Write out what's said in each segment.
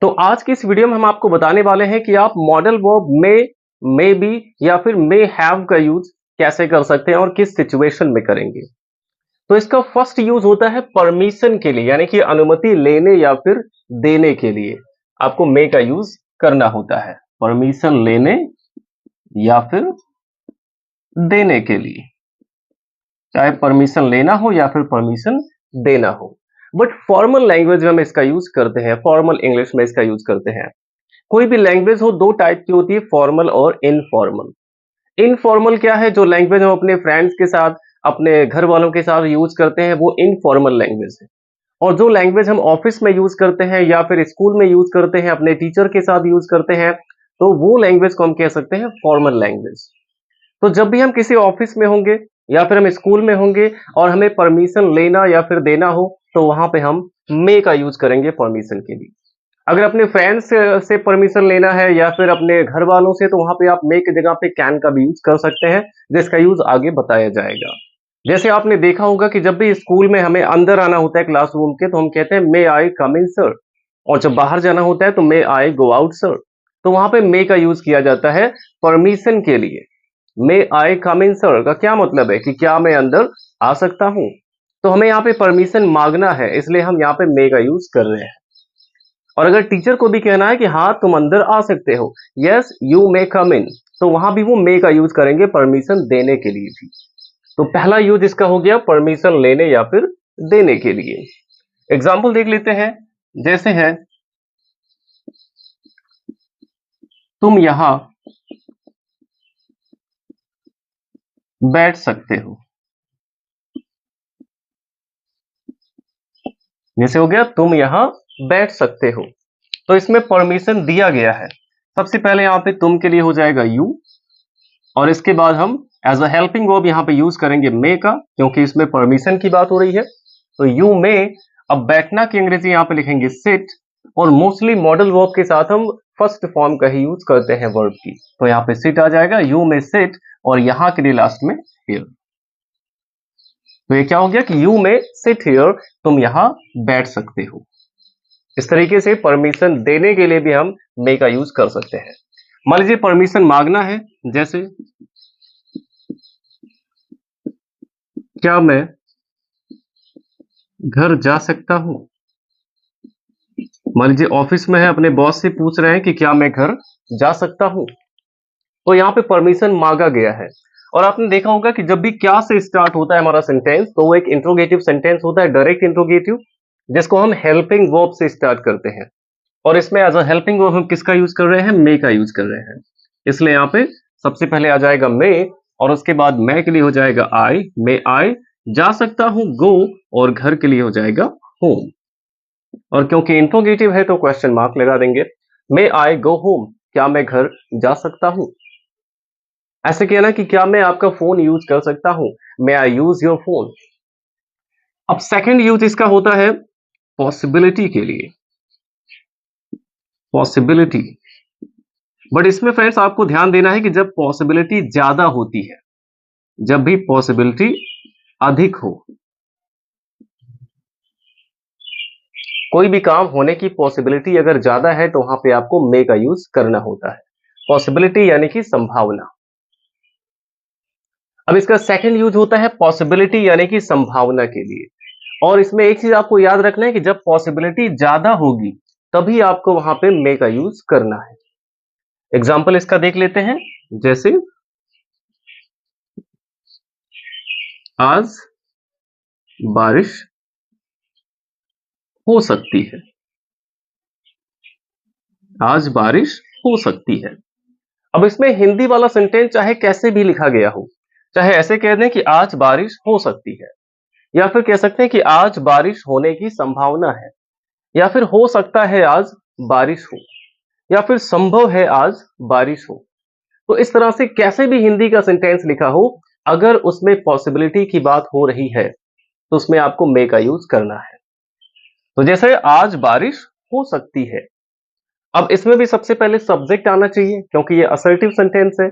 तो आज की इस वीडियो में हम आपको बताने वाले हैं कि आप मॉडल वर्ब मे बी या फिर मे हैव का यूज कैसे कर सकते हैं और किस सिचुएशन में करेंगे। तो इसका फर्स्ट यूज होता है परमिशन के लिए, यानी कि अनुमति लेने या फिर देने के लिए आपको मे का यूज करना होता है। परमिशन लेने या फिर देने के लिए, चाहे परमिशन लेना हो या फिर परमिशन देना हो। बट फॉर्मल लैंग्वेज में हम इसका यूज करते हैं, फॉर्मल इंग्लिश में इसका यूज करते हैं। कोई भी लैंग्वेज हो दो टाइप की होती है, फॉर्मल और इनफॉर्मल। इनफॉर्मल क्या है? जो लैंग्वेज हम अपने फ्रेंड्स के साथ, अपने घर वालों के साथ यूज करते हैं, वो इनफॉर्मल लैंग्वेज है। और जो लैंग्वेज हम ऑफिस में यूज करते हैं या फिर स्कूल में यूज करते हैं, अपने टीचर के साथ यूज करते हैं, तो वो लैंग्वेज को हम कह सकते हैं फॉर्मल लैंग्वेज। तो जब भी हम किसी ऑफिस में होंगे या फिर हम स्कूल में होंगे और हमें परमिशन लेना या फिर देना हो, तो वहां पे हम मे का यूज करेंगे परमिशन के लिए। अगर अपने फ्रेंड्स से परमिशन लेना है या फिर अपने घर वालों से, तो वहां पे आप मे की जगह पे कैन का भी यूज कर सकते हैं, जिसका यूज आगे बताया जाएगा। जैसे आपने देखा होगा कि जब भी स्कूल में हमें अंदर आना होता है क्लासरूम के, तो हम कहते हैं मे आई कम इन सर। और जब बाहर जाना होता है तो मे आई गो आउट सर। तो वहां पे मे का यूज किया जाता है परमिशन के लिए। मे आई कम इन सर का क्या मतलब है कि क्या मैं अंदर आ सकता हूं? तो हमें यहाँ पे परमिशन मांगना है, इसलिए हम यहाँ पे मे का यूज कर रहे हैं। और अगर टीचर को भी कहना है कि हाँ तुम अंदर आ सकते हो, यस यू मे कम इन, तो वहां भी वो मे का यूज करेंगे परमिशन देने के लिए भी। तो पहला यूज इसका हो गया परमिशन लेने या फिर देने के लिए। एग्जाम्पल देख लेते हैं। जैसे है, तुम यहां बैठ सकते हो। जैसे हो गया तुम यहां बैठ सकते हो, तो इसमें परमिशन दिया गया है। सबसे पहले यहां पे तुम के लिए हो जाएगा यू, और इसके बाद हम एज अ हेल्पिंग वर्ब यहां पे यूज करेंगे मे का, क्योंकि इसमें परमिशन की बात हो रही है। तो यू मे। अब बैठना की अंग्रेजी यहां पे लिखेंगे सिट, और मोस्टली मॉडल वर्ब के साथ हम फर्स्ट फॉर्म का ही यूज करते हैं वर्ब की। तो यहाँ पे सिट आ जाएगा, यू मे सिट, और यहां के लिए लास्ट में हियर। तो ये क्या हो गया कि यू मे सिट हियर, तुम यहां बैठ सकते हो। इस तरीके से परमिशन देने के लिए भी हम मे का यूज कर सकते हैं। मान लीजिए परमिशन मांगना है, जैसे क्या मैं घर जा सकता हूं? मान लीजिए ऑफिस में है, अपने बॉस से पूछ रहे हैं कि क्या मैं घर जा सकता हूं, तो यहाँ पे परमिशन मांगा गया है। और आपने देखा होगा कि जब भी क्या से स्टार्ट होता है हमारा सेंटेंस, तो वो एक इंट्रोगेटिव सेंटेंस होता है, डायरेक्ट इंट्रोगेटिव, जिसको हम हेल्पिंग वर्ब से स्टार्ट करते हैं। और इसमें एज अ हेल्पिंग वर्ब हम किसका यूज कर रहे हैं? मे का यूज कर रहे हैं। इसलिए यहाँ पे सबसे पहले आ जाएगा मे, और उसके बाद मैं के लिए हो जाएगा आई, मे आई जा सकता हूं गो, और घर के लिए हो जाएगा होम। और क्योंकि इंट्रोगेटिव है तो क्वेश्चन मार्क लगा देंगे। मे आई गो होम, क्या मैं घर जा सकता हूं? ऐसे कहना कि क्या मैं आपका फोन यूज कर सकता हूं? मे आई यूज योर फोन। अब सेकंड यूज इसका होता है पॉसिबिलिटी के लिए, पॉसिबिलिटी। बट इसमें फ्रेंड्स आपको ध्यान देना है कि जब पॉसिबिलिटी ज्यादा होती है, जब भी पॉसिबिलिटी अधिक हो, कोई भी काम होने की पॉसिबिलिटी अगर ज्यादा है, तो वहां पे आपको मे का यूज करना होता है। पॉसिबिलिटी यानी कि संभावना। अब इसका सेकंड यूज होता है पॉसिबिलिटी यानी कि संभावना के लिए। और इसमें एक चीज आपको याद रखना है कि जब पॉसिबिलिटी ज्यादा होगी, तभी आपको वहां पे मे का यूज करना है। एग्जाम्पल इसका देख लेते हैं। जैसे आज बारिश हो सकती है, आज बारिश हो सकती है। अब इसमें हिंदी वाला सेंटेंस चाहे कैसे भी लिखा गया हो, चाहे ऐसे कह दें कि आज बारिश हो सकती है, या फिर कह सकते हैं कि आज बारिश होने की संभावना है, या फिर हो सकता है आज बारिश हो, या फिर संभव है आज बारिश हो। तो इस तरह से कैसे भी हिंदी का सेंटेंस लिखा हो, अगर उसमें पॉसिबिलिटी की बात हो रही है, तो उसमें आपको मे का यूज करना है। तो जैसे आज बारिश हो सकती है, अब इसमें भी सबसे पहले सब्जेक्ट आना चाहिए, क्योंकि ये असर्टिव सेंटेंस है।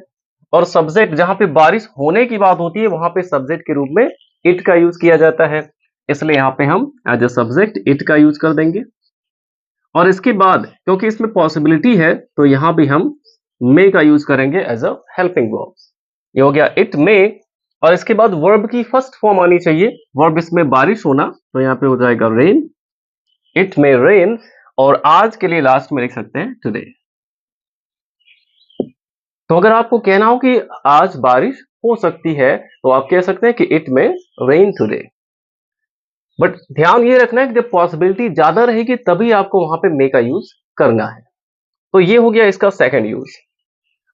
और सब्जेक्ट जहां पे बारिश होने की बात होती है, वहां पे सब्जेक्ट के रूप में इट का यूज किया जाता है। इसलिए यहां पे हम एज ए सब्जेक्ट इट का यूज कर देंगे। और इसके बाद क्योंकि इसमें पॉसिबिलिटी है तो यहां भी हम मे का यूज करेंगे एज अ हेल्पिंग वर्ब। ये हो गया इट मे। और इसके बाद वर्ब की फर्स्ट फॉर्म आनी चाहिए, वर्ब इसमें बारिश होना, तो यहाँ पे हो जाएगा रेन, इट मे रेन। और आज के लिए लास्ट में लिख सकते हैं टुडे। तो अगर आपको कहना हो कि आज बारिश हो सकती है तो आप कह सकते हैं कि it may rain today. But ध्यान ये रखना है कि जब पॉसिबिलिटी ज्यादा रहेगी तभी आपको वहां पे मे का यूज करना है। तो ये हो गया इसका सेकंड यूज।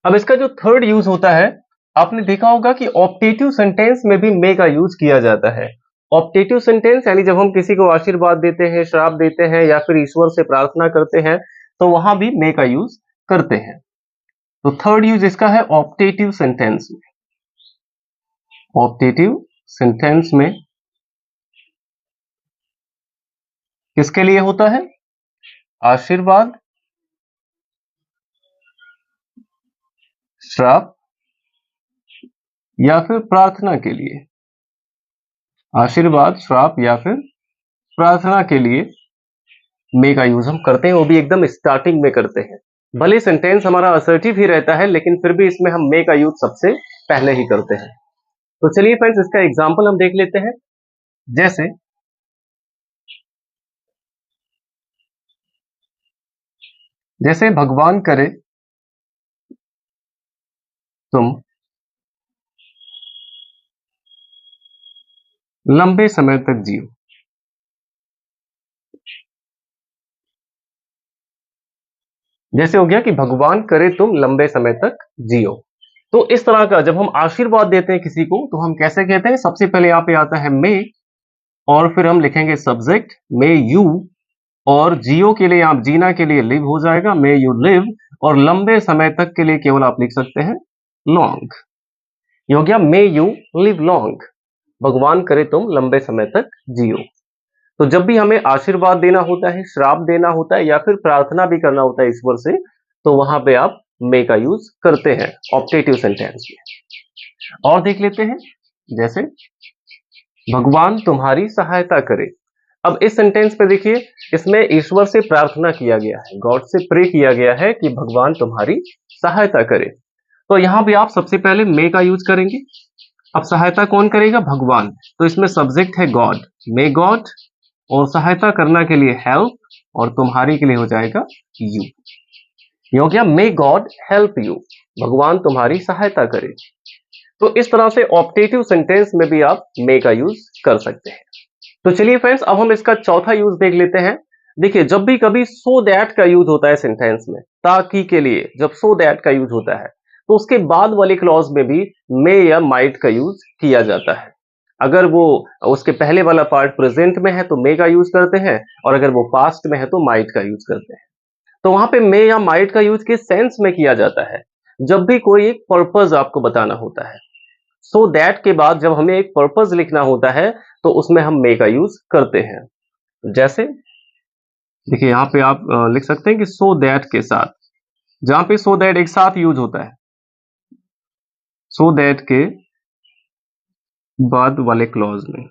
अब इसका जो थर्ड यूज होता है, आपने देखा होगा कि ऑप्टेटिव सेंटेंस में भी मे का यूज किया जाता है। ऑप्टेटिव सेंटेंस यानी जब हम किसी को आशीर्वाद देते हैं, श्राप देते हैं या फिर ईश्वर से प्रार्थना करते हैं तो वहां भी मे का यूज करते हैं। तो थर्ड यूज इसका है ऑप्टेटिव सेंटेंस में। ऑप्टेटिव सेंटेंस में किसके लिए होता है? आशीर्वाद, श्राप या फिर प्रार्थना के लिए। आशीर्वाद, श्राप या फिर प्रार्थना के लिए मे का यूज हम करते हैं, वो भी एकदम स्टार्टिंग में करते हैं। भले सेंटेंस हमारा असर्टिव ही रहता है लेकिन फिर भी इसमें हम मे का यूज सबसे पहले ही करते हैं। तो चलिए फ्रेंड्स इसका एग्जांपल हम देख लेते हैं। जैसे जैसे भगवान करे तुम लंबे समय तक जियो। जैसे हो गया कि भगवान करे तुम लंबे समय तक जियो। तो इस तरह का जब हम आशीर्वाद देते हैं किसी को तो हम कैसे कहते हैं? सबसे पहले यहाँ पे आता है मे, और फिर हम लिखेंगे सब्जेक्ट मे यू, और जियो के लिए आप जीना के लिए लिव हो जाएगा, मे यू लिव। और लंबे समय तक के लिए केवल आप लिख सकते हैं लॉन्ग। ये हो गया मे यू लिव लॉन्ग, भगवान करे तुम लंबे समय तक जियो। तो जब भी हमें आशीर्वाद देना होता है, श्राप देना होता है या फिर प्रार्थना भी करना होता है ईश्वर से, तो वहां पे आप मे का यूज करते हैं ऑप्टेटिव सेंटेंस में। और देख लेते हैं, जैसे भगवान तुम्हारी सहायता करे। अब इस सेंटेंस पे देखिए, इसमें ईश्वर से प्रार्थना किया गया है, गॉड से प्रे किया गया है कि भगवान तुम्हारी सहायता करे। तो यहां भी आप सबसे पहले मे का यूज करेंगे। अब सहायता कौन करेगा? भगवान। तो इसमें सब्जेक्ट है गॉड, मे गॉड, और सहायता करना के लिए हेल्प, और तुम्हारी के लिए हो जाएगा यू। ये हो गया मे गॉड हेल्प यू, भगवान तुम्हारी सहायता करे। तो इस तरह से ऑप्टेटिव सेंटेंस में भी आप मे का यूज कर सकते हैं। तो चलिए फ्रेंड्स अब हम इसका चौथा यूज देख लेते हैं। देखिए जब भी कभी सो दैट का यूज होता है सेंटेंस में, ताकि के लिए जब सो दैट का यूज होता है तो उसके बाद वाले क्लॉज में भी मे या माइट का यूज किया जाता है। अगर वो उसके पहले वाला पार्ट प्रेजेंट में है तो मे का यूज करते हैं, और अगर वो पास्ट में है तो माइट का यूज करते हैं। तो वहां पे मे या माइट का यूज किस सेंस में किया जाता है? जब भी कोई एक पर्पज आपको बताना होता है, सो दैट के बाद जब हमें एक पर्पज लिखना होता है तो उसमें हम मे का यूज करते हैं। जैसे देखिए यहां पे आप लिख सकते हैं कि सो दैट के साथ, जहां पे सो दैट एक साथ यूज होता है, सो दैट के बाद वाले क्लॉज में,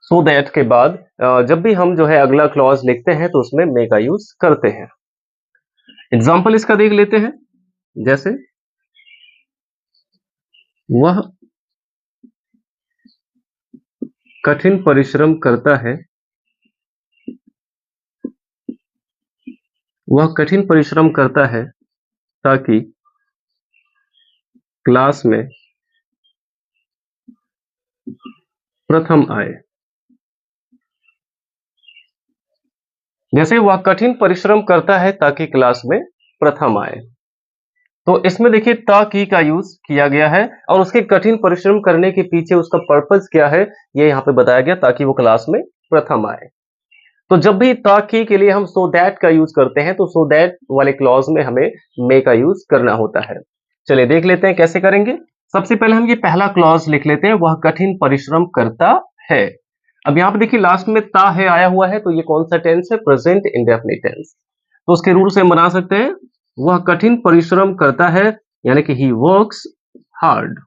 सो दैट के बाद जब भी हम जो है अगला क्लॉज लिखते हैं तो उसमें मे का यूज करते हैं। एग्जाम्पल इसका देख लेते हैं। जैसे वह कठिन परिश्रम करता है, वह कठिन परिश्रम करता है ताकि क्लास में प्रथम आए। जैसे वह कठिन परिश्रम करता है ताकि क्लास में प्रथम आए, तो इसमें देखिए ताकि का यूज किया गया है, और उसके कठिन परिश्रम करने के पीछे उसका पर्पस क्या है ये यहाँ पे बताया गया, ताकि वो क्लास में प्रथम आए। तो जब भी ताकि के लिए हम सो दैट का यूज करते हैं तो सो दैट वाले क्लॉज में हमें मे का यूज करना होता है। चलिए देख लेते हैं कैसे करेंगे। सबसे पहले हम ये पहला क्लॉज लिख लेते हैं, वह कठिन परिश्रम करता है। अब यहाँ पे देखिए लास्ट में ता है आया हुआ है, तो ये कौन सा टेंस है? Present indefinite tense. तो उसके रूल से हम बना सकते हैं, वह कठिन परिश्रम करता है, यानी कि he works hard,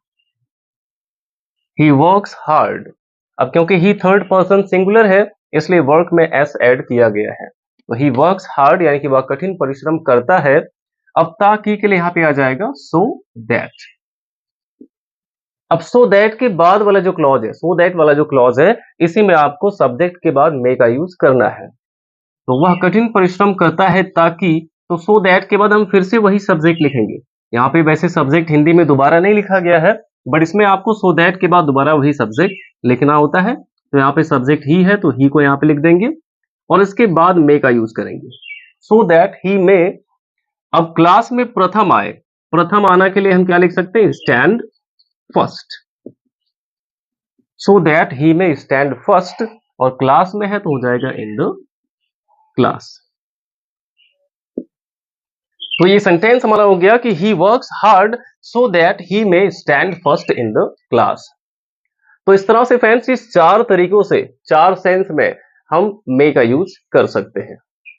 he works hard. अब क्योंकि ही थर्ड पर्सन सिंगुलर है इसलिए वर्क में एस ऐड किया गया है। तो ही वर्क्स हार्ड यानी कि वह कठिन परिश्रम करता है। अब ताकि के लिए यहाँ पे आ जाएगा सो दैट। अब सो दैट के बाद वाला जो क्लॉज है, सो दैट वाला जो क्लॉज है, इसी में आपको सब्जेक्ट के बाद मे का यूज करना है। तो वह कठिन परिश्रम करता है ताकि, तो सो दैट के बाद हम फिर से वही सब्जेक्ट लिखेंगे। यहाँ पे वैसे सब्जेक्ट हिंदी में दोबारा नहीं लिखा गया है, बट इसमें आपको सो दैट के बाद दोबारा वही सब्जेक्ट लिखना होता है। तो यहाँ पे सब्जेक्ट ही है, तो ही को यहाँ पे लिख देंगे और इसके बाद मे का यूज करेंगे। सो दैट ही मे, अब क्लास में प्रथम आए, प्रथम आना के लिए हम क्या लिख सकते हैं, stand first. So that he may stand first, और क्लास में है तो हो जाएगा इन द क्लास। तो ये सेंटेंस हमारा हो गया कि he works hard so that he may stand first in the class. तो इस तरह से फ्रेंड्स, इस चार तरीकों से, चार सेंस में हम मे का यूज कर सकते हैं।